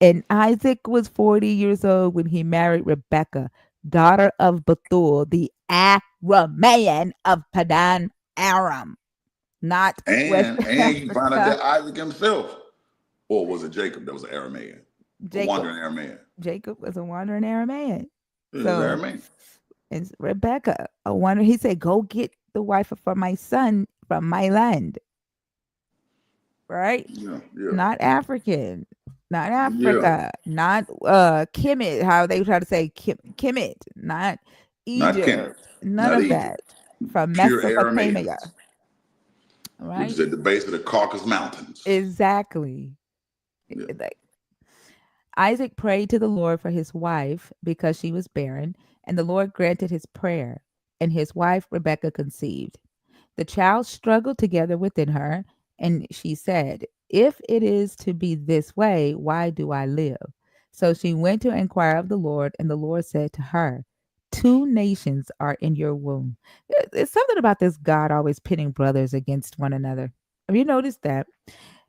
And Isaac was 40 years old when he married Rebekah, daughter of Bethuel, the Aramean of Padan Aram, not West And you find out Africa. that Isaac himself, or was it Jacob that was an Aramean, a Jacob wandering Aramean? Jacob was a wandering Aramean. It was So Aramean. it's Rebecca, a wonder. He said, "Go get the wife for my son from my land." Right? Yeah. Yeah. Not African, not Yeah. Africa, not Kemet, how they try to say Kemet, not Not Canaan. Egypt, none Not of Egypt. that. From Pure Mesopotamia, Aramaeans, which right? is at the base of the Caucasus Mountains. Exactly. Yeah. Like Isaac prayed to the Lord for his wife because she was barren, and the Lord granted his prayer, and his wife Rebekah conceived. The child struggled together within her, and she said, "If it is to be this way, why do I live?" So she went to inquire of the Lord, and the Lord said to her, "Two nations are in your womb." It's something about this God always pitting brothers against one another. Have you noticed that?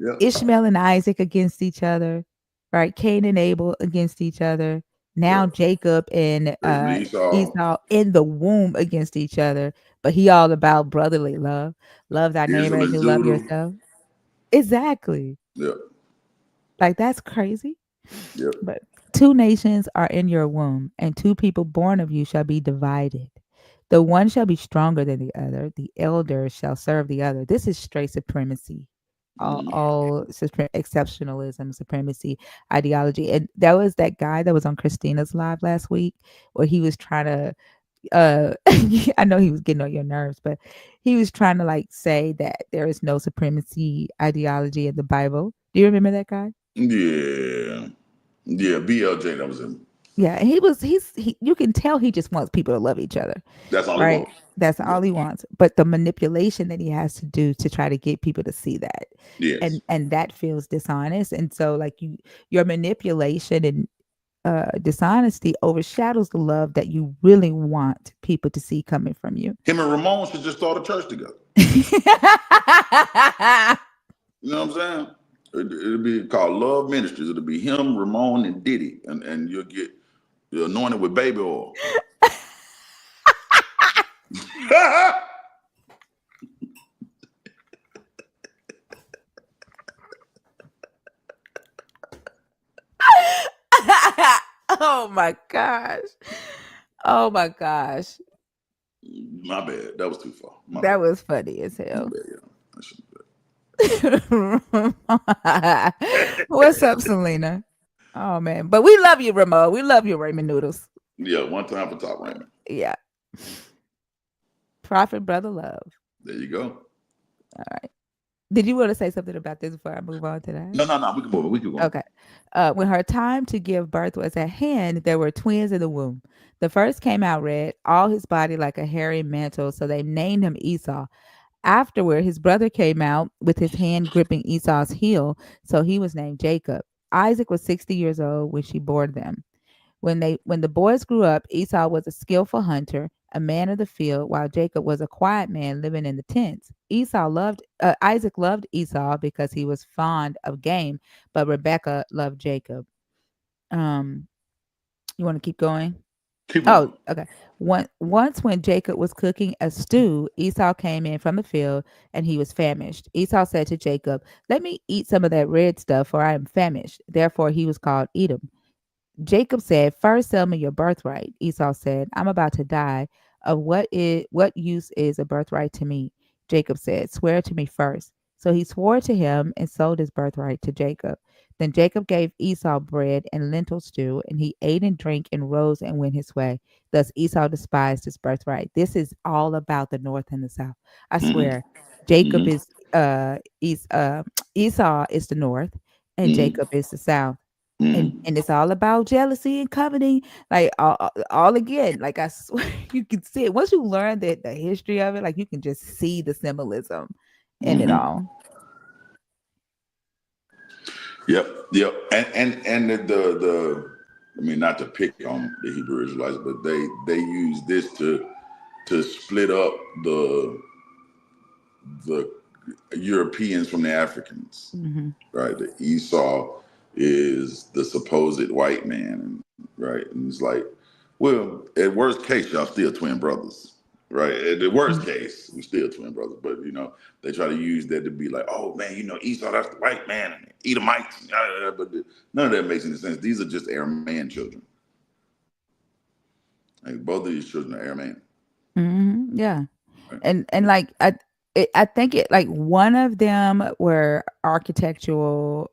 Yeah. Ishmael and Isaac against each other, right? Cain and Abel against each other. Yeah. Now Jacob and Jacob and Esau. Esau in the womb against each other, but he all about brotherly love. Love thy neighbor Israel as and you love Judah. yourself. Exactly. Yeah. Like that's crazy. Yeah. But two nations are in your womb, and two people born of you shall be divided. The one shall be stronger than the other. The elder shall serve the other. This is straight supremacy, all exceptionalism, supremacy ideology. And that was that guy that was on Christina's live last week, where he was trying to. I know he was getting on your nerves, but he was trying to like say that there is no supremacy ideology in the Bible. Do you remember that guy? Yeah. Yeah, BLJ, that was him. Yeah, and you can tell he just wants people to love each other, That's all he right? wants. That's Yeah. all he wants. But the manipulation that he has to do to try to get people to see that, Yes. and that feels dishonest. And so like your manipulation and dishonesty overshadows the love that you really want people to see coming from you. Him and Ramon should just start a church together. You know what I'm saying? It'll be called Love Ministries. It'll be him, Ramon, and Diddy, and you're anointed with baby oil. Oh my gosh. Oh my gosh. My bad. That was too far. My That bad. was funny as My hell. bad. Yeah. I shouldn't do What's up, Selena? Oh man. But we love you, Ramo. We love you, Raymond Noodles. Yeah. One time for Top Raymond. Yeah. Prophet Brother Love. There you go. All right. Did you want to say something about this before I move on to that? No. We can move it. We can go. Okay. When her time to give birth was at hand, there were twins in the womb. The first came out red, all his body like a hairy mantle, so they named him Esau. Afterward, his brother came out with his hand gripping Esau's heel, so he was named Jacob. Isaac was 60 years old when she bore them. When the boys grew up, Esau was a skillful hunter, a man of the field, while Jacob was a quiet man living in the tents. Isaac loved Esau because he was fond of game, but Rebecca loved Jacob. Um, you want to keep going? Keep Oh, going. okay. Once when Jacob was cooking a stew, Esau came in from the field and he was famished. Esau said to Jacob, "Let me eat some of that red stuff, for I am famished." Therefore, he was called Edom. Jacob said, "First sell me your birthright." Esau said, "I'm about to die. What use is a birthright to me?" Jacob said, "Swear to me first." So he swore to him and sold his birthright to Jacob. Then Jacob gave Esau bread and lentil stew, and he ate and drank and rose and went his way. Thus Esau despised his birthright. This is all about the north and the south. I Mm-hmm. swear. Jacob Mm-hmm. is Esau is the north and Mm-hmm. Jacob is the south, Mm-hmm. and it's all about jealousy and coveting, like all again, like I swear you can see it once you learn the history of it, like you can just see the symbolism in it Mm-hmm. all. Yep. And the I mean, not to pick on the Hebrew Israelites, but they use this to split up the Europeans from the Africans, Hmm. right? The Esau is the supposed white man, right? And it's like, well, at worst case, y'all still twin brothers, right? At the worst case, we still twin brothers, but they try to use that to be like, oh man, Esau, that's the white man, and Edomites, and yada, yada, but none of that makes any sense. These are just Aramean children. Like both of these children are Aramean. Yeah, Right? and like I think it like one of them were architectural.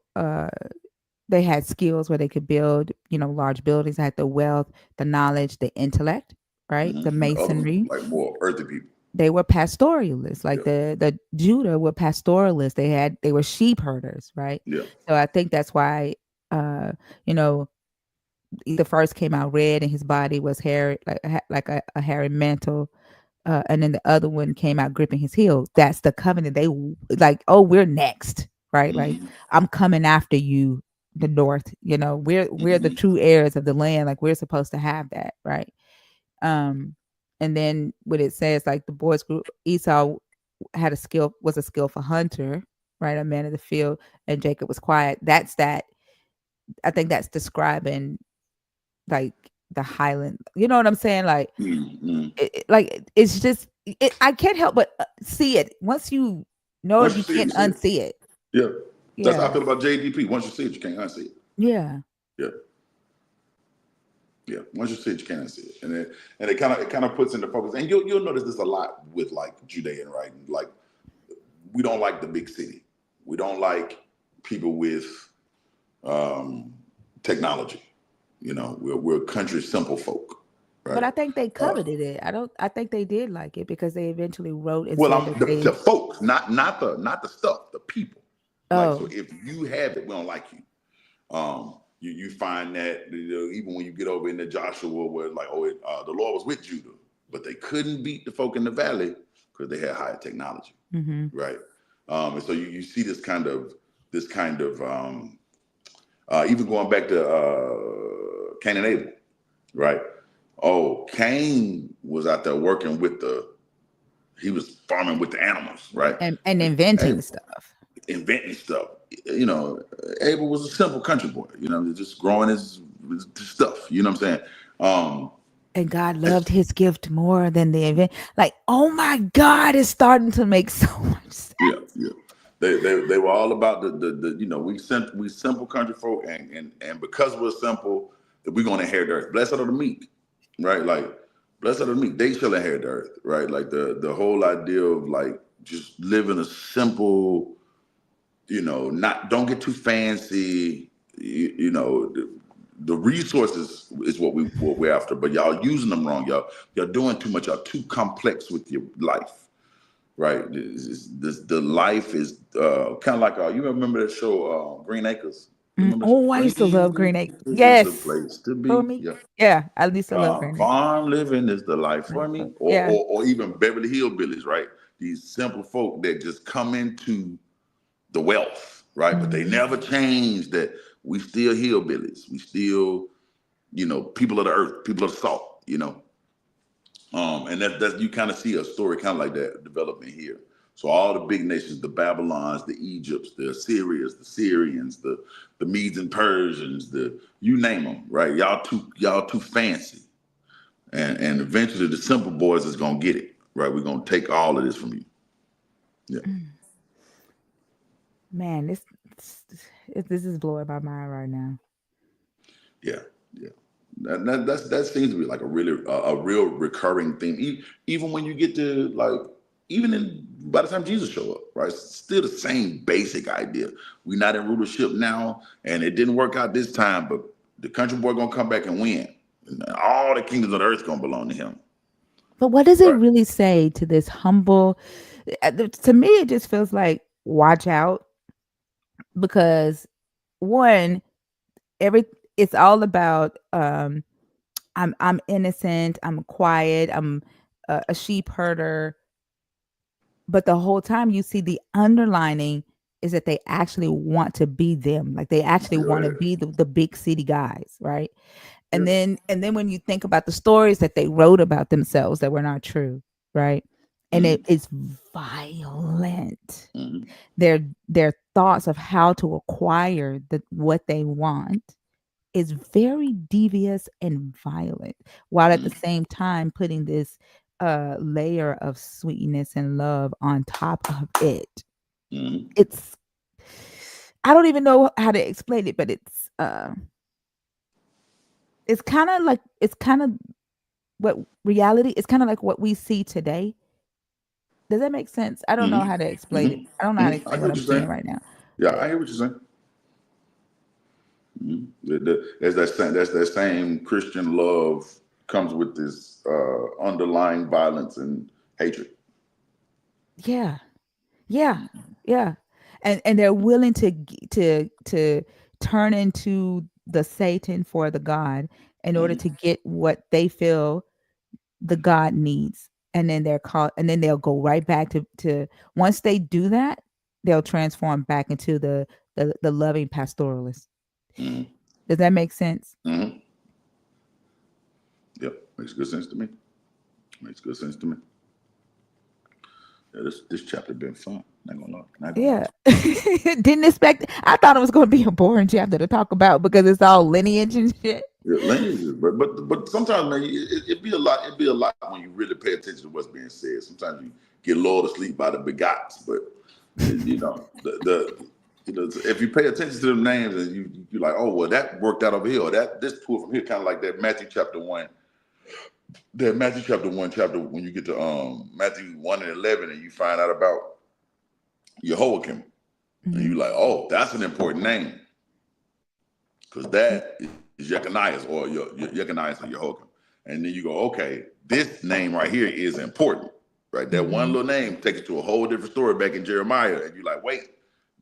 They had skills where they could build, large buildings. They had the wealth, the knowledge, the intellect, right? The And the other ones masonry. like more earthy people. They were pastoralists, like Yeah, the Judah were pastoralists. They were sheep herders, right? yeah. So I think that's why uh you know the first came out red and his body was hair like a hairy mantle, and then the other one came out gripping his heels. That's the covenant. They like, oh, we're next, right? Like Mm-hmm. I'm coming after you, the north. We're the Mm-hmm. true heirs of the land. Like we're supposed to have that, right? Um, and then what it says, like the boys grew. Esau was a skillful hunter, right? A man of the field, and Jacob was quiet. That's that. I think that's describing like the highland. You know what I'm saying? Like, Mm-hmm. it's just I can't help but see it. Once you know it, Once you you see it, you can't see it. unsee it. Yeah. That's how I Yeah, feel about JDP. Once you see it, you can't unsee it. yeah. Yeah. Yeah, once you see it, you can't see it, and it kind of puts into focus. And you'll notice this a lot with like Judean writing. Like we don't like the big city. We don't like people with um, technology. We're country simple folk, But right? I think they Uh, coveted it. I think they did like it because they eventually wrote and well, said I'm that the they. folks, not the stuff, the people. Like so, Oh. if you have it, we don't like you. You find that even when you get over into Joshua, where like, the Lord was with Judah, but they couldn't beat the folk in the valley because they had higher technology, Mm-hmm. right? And so you see even going back to Cain and Abel, right? Oh, Cain was out there working he was farming with the animals, right? And And inventing stuff. inventing stuff. You know, Abel was a simple country boy, just growing his stuff, you know what I'm saying? Um, And God it's, loved his gift more than the event. Like, oh my God, it's starting to make so much sense. yeah, yeah. They were all about the we simple country folk, and because we're simple, that we're gonna inherit the earth. Blessed are the meek, right? Like blessed are the meek, they shall inherit the earth, right? Like the whole idea of like just living a simple, not don't get too fancy, the resources is what we're after, but y'all using them wrong, y'all doing too much, y'all too complex with your life. Right. The life is kind of like you remember that show Green Acres. You remember that show? Oh, I used to love Green Green Acres. Acres is the Yes. place to For be. me. Yeah. Yeah. I used to love Green Acres. Farm living is the life for me. Or, Yeah. or or even Beverly Hillbillies, right? These simple folk that just come into the wealth, right? But they Mhm. never change that we still hillbillies. We still, people of the earth, people of the salt. And that's you kind of see a story kind of like that developing here. So all the big nations, the Babylons, the Egypts, the Assyrians, the Syrians, the Medes and Persians, the you name them, right? Y'all too fancy, and eventually the simple boys is gonna get it, right? We're gonna take all of this from you. Yeah, Man, this is blowing my mind right now. yeah, yeah. That seems to be like a real recurring theme. Even when you get to like even in by the time Jesus show up, right? It's still the same basic idea. We're not in rulership now, and it didn't work out this time, but the country boy gonna come back and win. And all the kingdoms of the earth gonna belong to him. But what does it Right. really say to this humble? To me, it just feels like watch out because one, every it's all about I'm innocent, I'm quiet, I'm a sheep herder, but the whole time you see the underlining is that they actually want to be them, like they actually want to Yeah. be the big city guys, right? Yeah. And then when you think about the stories that they wrote about themselves that were not true, right? And Mm-hmm. it is violent. Mm-hmm. Their thoughts of how to acquire what they want is very devious and violent, while at the same time putting this layer of sweetness and love on top of it. Mm-hmm. It's I don't even know how to explain it, but it's kind of what reality is kind of like what we see today. Does that make sense? I don't know how to Mm-hmm. explain it. I don't know Mm-hmm. how to Mm-hmm. I explain hear what what I'm you're seeing saying. right now. Yeah, Uh, I hear what you're saying. There's that same Christian love comes with this underlying violence and hatred. yeah, yeah, yeah, and they're willing to turn into the Satan for the God in order Mm-hmm. to get what they feel the God needs, and then they'll go right back to once they do that, they'll transform back into the loving pastoralist. Mm-hmm. Does that make sense? Mm-hmm. Yep, makes good sense to me. Makes good sense to me. Yeah, this chapter been fun. Not gonna lie. Not gonna lie. Yeah. Didn't expect I thought it was going to be a boring chapter to talk about because it's all lineage and shit. Yeah, lineages, but sometimes man, it be a lot. It be a lot when you really pay attention to what's being said. Sometimes you get lulled to sleep by the begots, but If you pay attention to them names and you're like, oh well, that worked out over here, or that this pulled from here, kind of like that Matthew chapter 1. That Matthew chapter 1 chapter when you get to Matthew 1 and 11 and you find out about Jehoiakim, and you're like, oh, that's an important name because that is Jeconiah or Jeconiah or Jehoiakim, and then you go, okay, this name right here is important, right? That one little name takes you to a whole different story back in Jeremiah, and you're like, wait,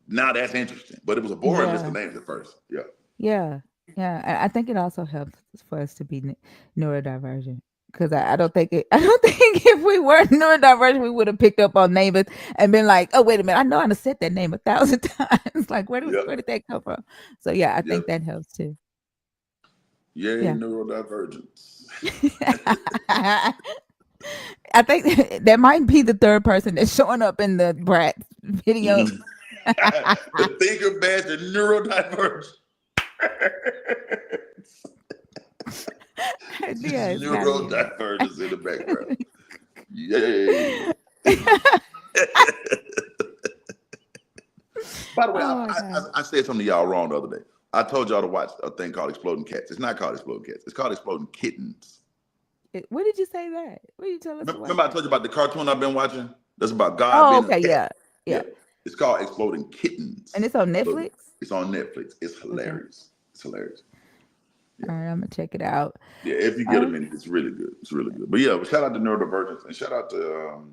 now that's interesting, but it was a boring list of names at first, yeah. Yeah, yeah. I think it also helps for us to be neurodivergent because I don't think it. I don't think if we were neurodivergent, we would have picked up on names and been like, "Oh, wait a minute, I know how to said that name 1,000 times. Like, where did that come from?" So yeah, I think that helps too. Yay, neurodivergence. I think that might be the third person that's showing up in the Brat video. The thinker badge and neurodivergent. Neurodivergence in the background. Yay. By the way, I said something to y'all wrong the other day. I told y'all to watch a thing called Exploding Cats. It's not called Exploding Cats. It's called Exploding Kittens. Where did you say that? What did you tell us? Remember I told you about the cartoon I've been watching? That's about God being a cat. Yeah. It's called Exploding Kittens. And it's on Netflix? It's on Netflix. It's hilarious. Okay. It's hilarious. Yeah. All right, I'm going to check it out. Yeah, if you get a minute, it's really good. It's really good. But yeah, shout out to Neurodivergence and shout out to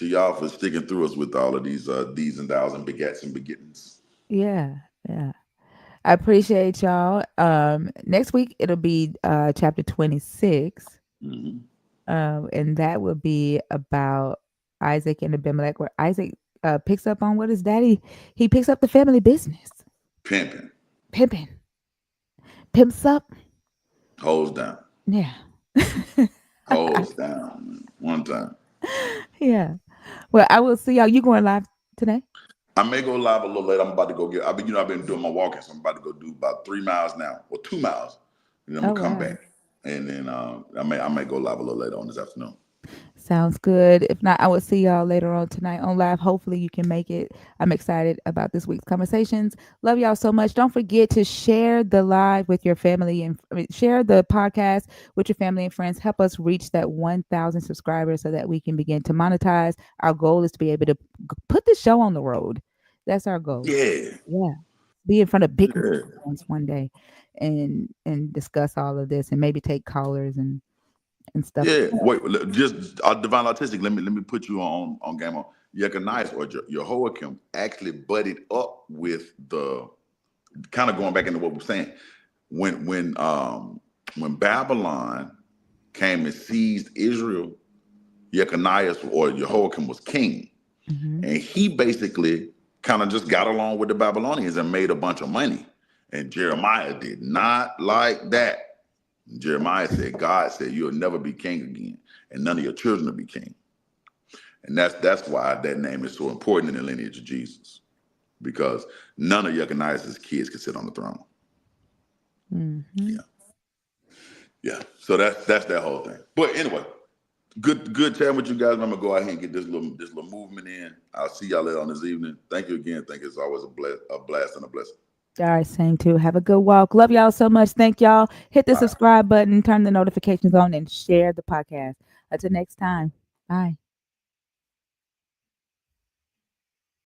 y'all for sticking through us with all of these and thous and begats and begittings. Yeah, yeah. I appreciate y'all. Next week it'll be chapter 26. Mm-hmm. And that will be about Isaac and Abimelech, where Isaac picks up on what his daddy, he picks up the family business. Pimping. Pimps up. Holds down. Yeah. Holds down. One time. Yeah. Well, I will see y'all. You going live today? I may go live a little later. I'm about to go I've been doing my walking, so I'm about to go do about 3 miles now, or 2 miles. And then I'm gonna come back. And then I may go live a little later on this afternoon. Sounds good. If not, I will see y'all later on tonight on live. Hopefully you can make it. I'm excited about this week's conversations. Love y'all so much. Don't forget to share the live with your family and share the podcast with your family and friends. Help us reach that 1,000 subscribers so that we can begin to monetize. Our goal is to be able to put the show on the road. That's our goal. Yeah. Yeah. Be in front of big ones one day and discuss all of this and maybe take callers and stuff. Yeah, wait, just Divine Autistic. Let me put you on game on. Jeconiah or Jehoiakim actually butted up with the kind of going back into what we're saying. When Babylon came and seized Israel, Jeconiah or Jehoiakim was king, and he basically kind of just got along with the Babylonians and made a bunch of money. And Jeremiah did not like that. Jeremiah said, God said, you'll never be king again, and none of your children will be king. And that's why that name is so important in the lineage of Jesus, because none of Jeconiah's kids can sit on the throne. Mm-hmm. Yeah. So that's that whole thing. But anyway, good chatting with you guys. I'm gonna go out here and get this little movement in. I'll see y'all later on this evening. Thank you again. Thank you. It's always a blast and a blessing. All right, same too. Have a good walk. Love y'all so much. Thank y'all. Hit the subscribe button, turn the notifications on, and share the podcast. Until next time. Bye.